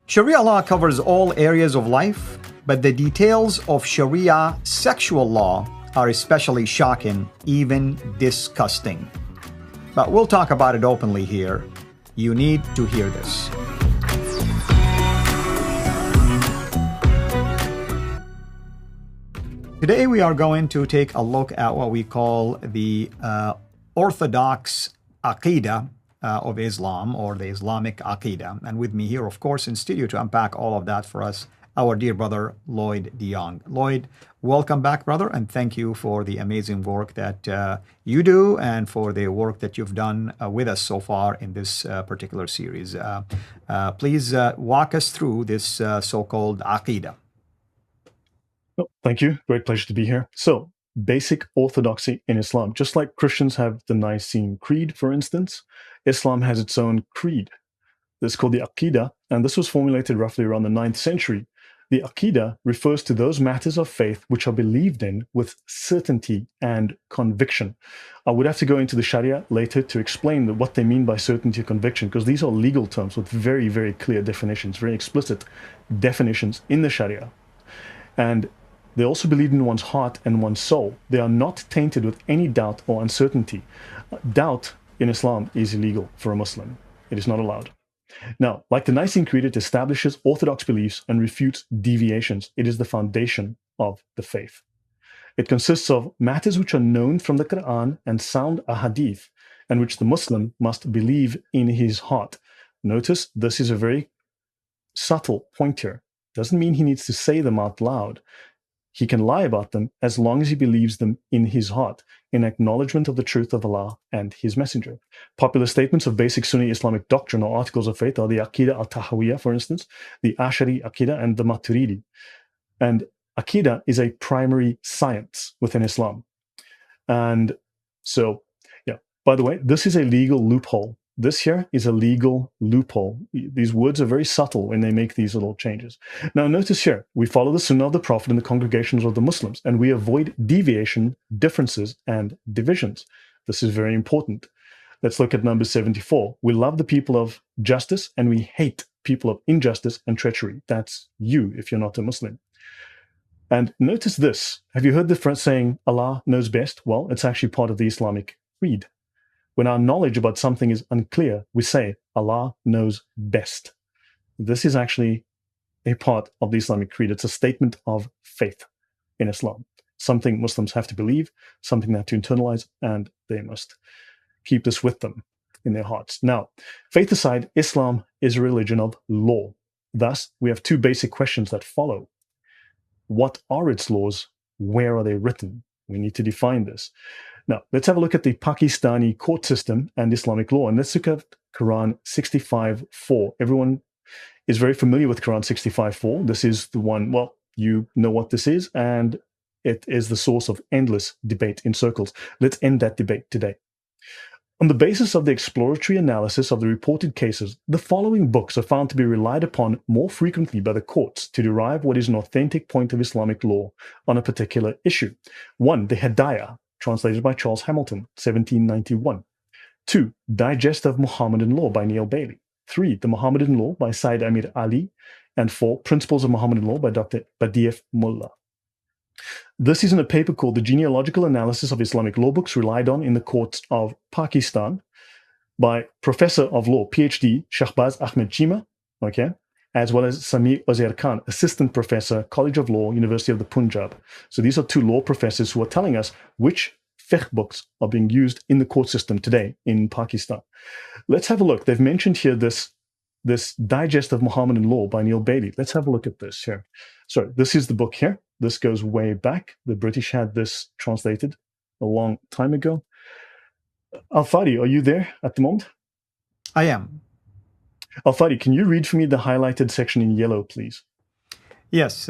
Sharia law covers all areas of life, but the details of Sharia sexual law are especially shocking, even disgusting. But we'll talk about it openly here. You need to hear this. Today we are going to take a look at what we call the Orthodox Aqidah of Islam, or the Islamic Aqidah. And with me here, of course, in studio to unpack all of that for us, our dear brother, Lloyd DeYoung. Lloyd, welcome back, brother, and thank you for the amazing work that you do and for the work that you've done with us so far in this particular series. Please walk us through this so-called Aqidah. Oh, thank you. Great pleasure to be here. So, basic orthodoxy in Islam. Just like Christians have the Nicene Creed, for instance, Islam has its own creed. This is called the Aqidah, and this was formulated roughly around the 9th century. The Aqidah refers to those matters of faith which are believed in with certainty and conviction. I would have to go into the Sharia later to explain what they mean by certainty and conviction, because these are legal terms with very, very clear definitions, very explicit definitions in the Sharia. And they also believe in one's heart and one's soul. They are not tainted with any doubt or uncertainty. Doubt in Islam is illegal for a Muslim. It is not allowed. Now, like the Nicene Creed, it establishes orthodox beliefs and refutes deviations. It is the foundation of the faith. It consists of matters which are known from the Quran and sound ahadith, and which the Muslim must believe in his heart. Notice this is a very subtle point here. Doesn't mean he needs to say them out loud. He can lie about them as long as he believes them in his heart, in acknowledgement of the truth of Allah and his messenger. Popular statements of basic Sunni Islamic doctrine or articles of faith are the Aqidah al-Tahawiyya, for instance, the Ash'ari Aqidah, and the Maturidi. And Aqidah is a primary science within Islam. And so, yeah, by the way, this is a legal loophole. This here is a legal loophole. These words are very subtle when they make these little changes. Now, notice here, we follow the Sunnah of the Prophet and the congregations of the Muslims, and we avoid deviation, differences, and divisions. This is very important. Let's look at number 74. We love the people of justice, and we hate people of injustice and treachery. That's you, if you're not a Muslim. And notice this. Have you heard the phrase saying, Allah knows best? Well, it's actually part of the Islamic creed. When our knowledge about something is unclear, we say, Allah knows best. This is actually a part of the Islamic creed. It's a statement of faith in Islam. Something Muslims have to believe, something they have to internalize, and they must keep this with them in their hearts. Now, faith aside, Islam is a religion of law. Thus, we have two basic questions that follow. What are its laws? Where are they written? We need to define this. Now, let's have a look at the Pakistani court system and Islamic law. And let's look at Quran 65:4. Everyone is very familiar with Quran 65:4. This is the one, well, you know what this is, and it is the source of endless debate in circles. Let's end that debate today. On the basis of the exploratory analysis of the reported cases, the following books are found to be relied upon more frequently by the courts to derive what is an authentic point of Islamic law on a particular issue. 1, the Hidayah, translated by Charles Hamilton, 1791. 2, Digest of Muhammadan Law by Neil Bailey. 3, The Muhammadan Law by Said Amir Ali. And 4, Principles of Muhammadan Law by Dr. Badief Mullah. This is in a paper called The Genealogical Analysis of Islamic Law Books Relied on in the Courts of Pakistan by Professor of Law, PhD, Shahbaz Ahmed Chima, okay, as well as Sami Ozair Khan, Assistant Professor, College of Law, University of the Punjab. So these are two law professors who are telling us which fiqh books are being used in the court system today in Pakistan. Let's have a look. They've mentioned here this Digest of Muhammadan Law by Neil Bailey. Let's have a look at this here. So this is the book here. This goes way back. The British had this translated a long time ago. Al-Fadi, are you there at the moment? I am. Al-Fadi, can you read for me the highlighted section in yellow, please? Yes,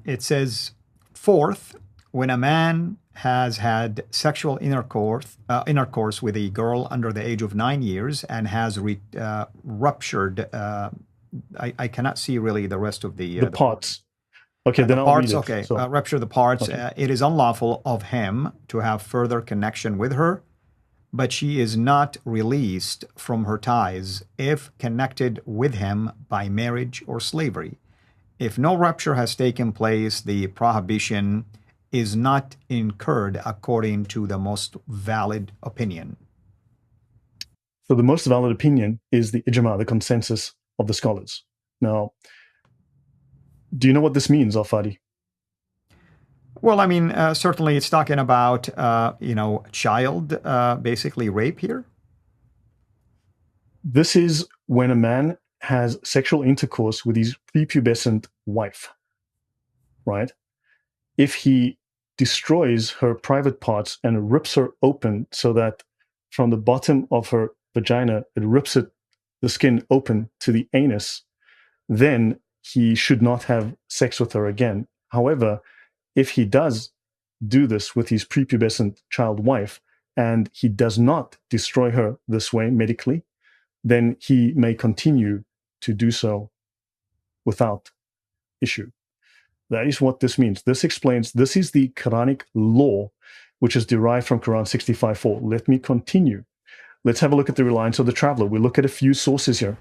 it says, fourth, when a man has had sexual intercourse with a girl under the age of 9 years and has ruptured, I cannot see really the rest of the parts. Okay, then I'll read it. Okay, rupture the parts. Okay. It is unlawful of him to have further connection with her but she is not released from her ties if connected with him by marriage or slavery. If no rupture has taken place, the prohibition is not incurred according to the most valid opinion. So the most valid opinion is the ijma, the consensus of the scholars. Now, do you know what this means, Al-Fadi? Well, I mean, certainly it's talking about, child, basically rape here. This is when a man has sexual intercourse with his prepubescent wife, right? If he destroys her private parts and rips her open so that from the bottom of her vagina, it rips the skin open to the anus, then he should not have sex with her again. However, if he does do this with his prepubescent child wife and he does not destroy her this way medically, then he may continue to do so without issue. That is what this means. This explains, this is the Quranic law, which is derived from Quran 65:4. Let me continue. Let's have a look at the reliance of the traveler. We'll look at a few sources here.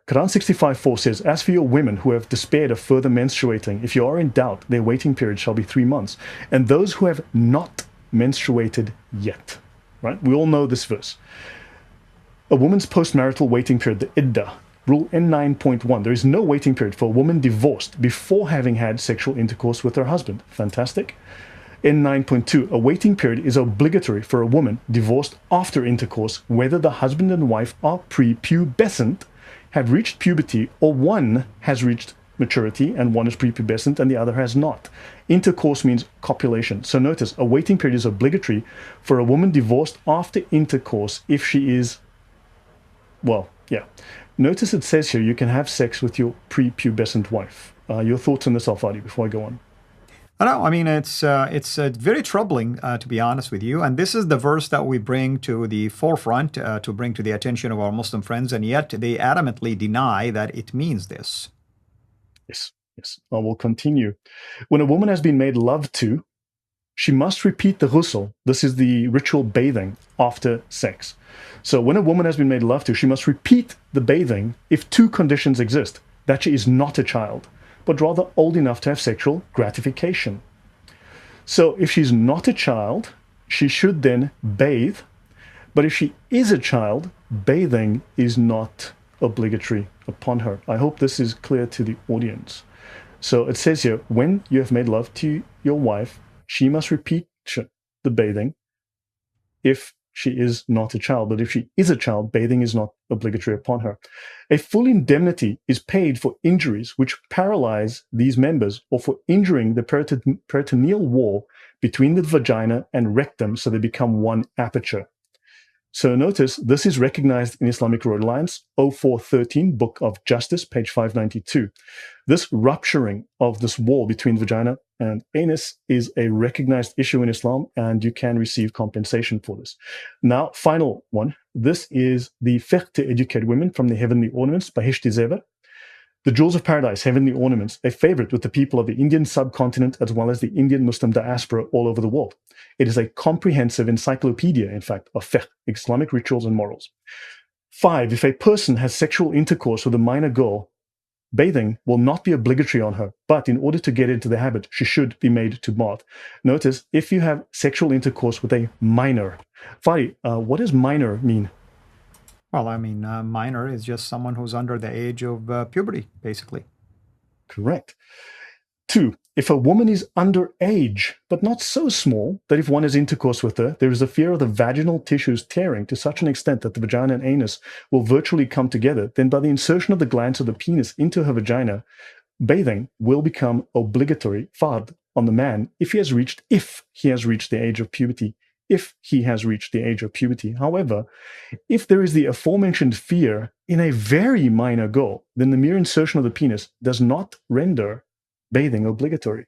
Quran 65:4 says, as for your women who have despaired of further menstruating, if you are in doubt, their waiting period shall be 3 months. And those who have not menstruated yet, right? We all know this verse. A woman's postmarital waiting period, the iddah, Rule N9.1, there is no waiting period for a woman divorced before having had sexual intercourse with her husband. Fantastic. N9.2, a waiting period is obligatory for a woman divorced after intercourse, whether the husband and wife are prepubescent, have reached puberty, or one has reached maturity and one is prepubescent and the other has not. Intercourse means copulation. So notice, a waiting period is obligatory for a woman divorced after intercourse if she is, well, yeah. Notice it says here you can have sex with your prepubescent wife. Your thoughts on this, Al-Fadi, before I go on? I know. I mean, it's very troubling, to be honest with you. And this is the verse that we bring to the forefront, to bring to the attention of our Muslim friends, and yet they adamantly deny that it means this. Yes. I will continue. When a woman has been made love to, she must repeat the ghusl. This is the ritual bathing after sex. So when a woman has been made love to, she must repeat the bathing if two conditions exist: that she is not a child, but rather old enough to have sexual gratification. So if she's not a child, she should then bathe. But if she is a child, bathing is not obligatory upon her. I hope this is clear to the audience. So it says here, when you have made love to your wife, she must repeat the bathing if she is not a child. But if she is a child, bathing is not obligatory upon her. A full indemnity is paid for injuries which paralyze these members or for injuring the peritoneal wall between the vagina and rectum so they become one aperture. So notice, this is recognized in Islamic Royal Alliance 0413, Book of Justice, page 592. This rupturing of this wall between vagina and anus is a recognized issue in Islam, and you can receive compensation for this. Now, final one. This is the Fiqh to Educate Women from the Heavenly Ornaments by Hishti Zever. The Jewels of Paradise, Heavenly Ornaments, a favorite with the people of the Indian subcontinent as well as the Indian Muslim diaspora all over the world. It is a comprehensive encyclopedia, in fact, of fiqh, Islamic rituals and morals. 5. If a person has sexual intercourse with a minor girl, bathing will not be obligatory on her, but in order to get into the habit, she should be made to bath. Notice, if you have sexual intercourse with a minor, Fadi, what does minor mean? Well, I mean, minor is just someone who's under the age of puberty, basically. Correct. 2, if a woman is underage, but not so small that if one has intercourse with her, there is a fear of the vaginal tissues tearing to such an extent that the vagina and anus will virtually come together, then by the insertion of the glands of the penis into her vagina, bathing will become obligatory, fard, on the man if he has reached the age of puberty. If he has reached the age of puberty. However, if there is the aforementioned fear in a very minor girl, then the mere insertion of the penis does not render bathing obligatory.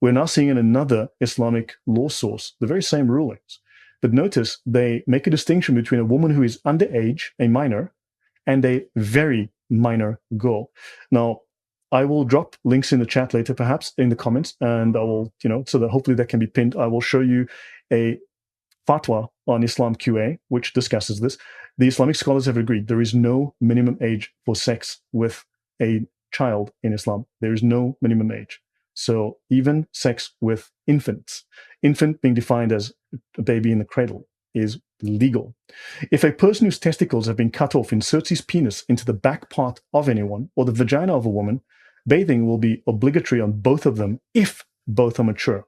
We're now seeing in another Islamic law source the very same rulings. But notice they make a distinction between a woman who is underage, a minor, and a very minor girl. Now, I will drop links in the chat later, perhaps in the comments, and I will, so that hopefully that can be pinned. I will show you a fatwa on Islam QA, which discusses this. The Islamic scholars have agreed there is no minimum age for sex with a child in Islam. There is no minimum age. So even sex with infants, infant being defined as a baby in the cradle, is legal. If a person whose testicles have been cut off inserts his penis into the back part of anyone or the vagina of a woman, bathing will be obligatory on both of them if both are mature.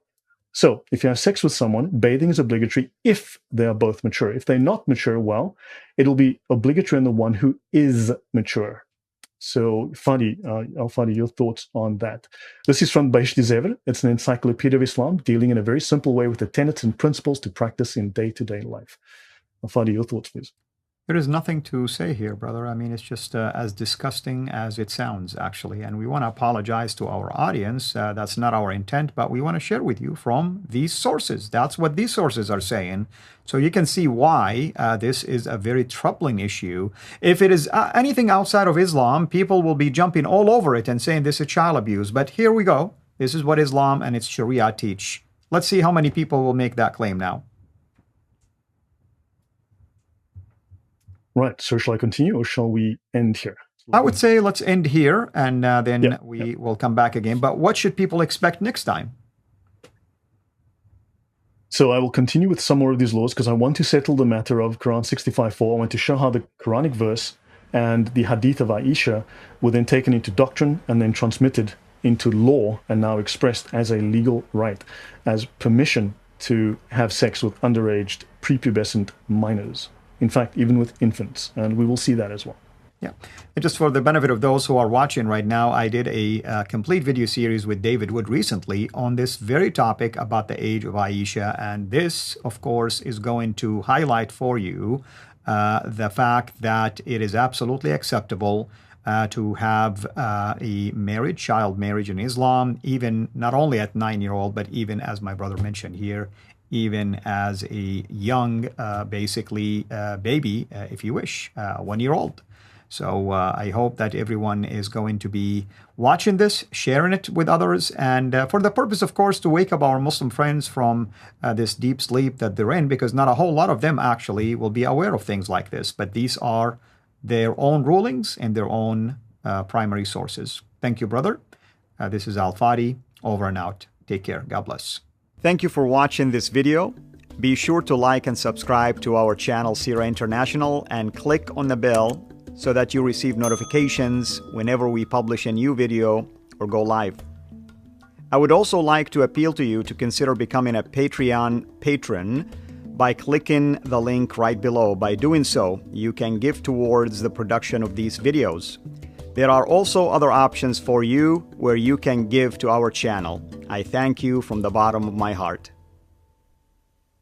So if you have sex with someone, bathing is obligatory if they are both mature. If they're not mature, well, it'll be obligatory on the one who is mature. So Fadi, Al-Fadi, your thoughts on that? This is from Beheshti Zever. It's an encyclopedia of Islam dealing in a very simple way with the tenets and principles to practice in day-to-day life. Al-Fadi, your thoughts, please. There is nothing to say here, brother. I mean, it's just as disgusting as it sounds, actually. And we want to apologize to our audience. That's not our intent, but we want to share with you from these sources. That's what these sources are saying. So you can see why this is a very troubling issue. If it is anything outside of Islam, people will be jumping all over it and saying this is child abuse. But here we go. This is what Islam and its Sharia teach. Let's see how many people will make that claim now. Right. So shall I continue or shall we end here? I would say let's end here and then we will come back again. But what should people expect next time? So I will continue with some more of these laws because I want to settle the matter of Quran 65:4. I want to show how the Quranic verse and the Hadith of Aisha were then taken into doctrine and then transmitted into law and now expressed as a legal right, as permission to have sex with underage prepubescent minors. In fact, even with infants, and we will see that as well. Yeah, and just for the benefit of those who are watching right now, I did a complete video series with David Wood recently on this very topic about the age of Aisha, and this, of course, is going to highlight for you the fact that it is absolutely acceptable to have a marriage, child marriage in Islam, even not only at 9-year-old, but even as my brother mentioned here, even as a young, basically, baby, if you wish, 1-year-old. So I hope that everyone is going to be watching this, sharing it with others, and for the purpose, of course, to wake up our Muslim friends from this deep sleep that they're in, because not a whole lot of them actually will be aware of things like this, but these are their own rulings and their own primary sources. Thank you, brother. This is Al-Fadi, over and out. Take care. God bless. Thank you for watching this video. Be sure to like and subscribe to our channel Sira International and click on the bell so that you receive notifications whenever we publish a new video or go live. I would also like to appeal to you to consider becoming a Patreon patron by clicking the link right below. By doing so, you can give towards the production of these videos. There are also other options for you where you can give to our channel. I thank you from the bottom of my heart.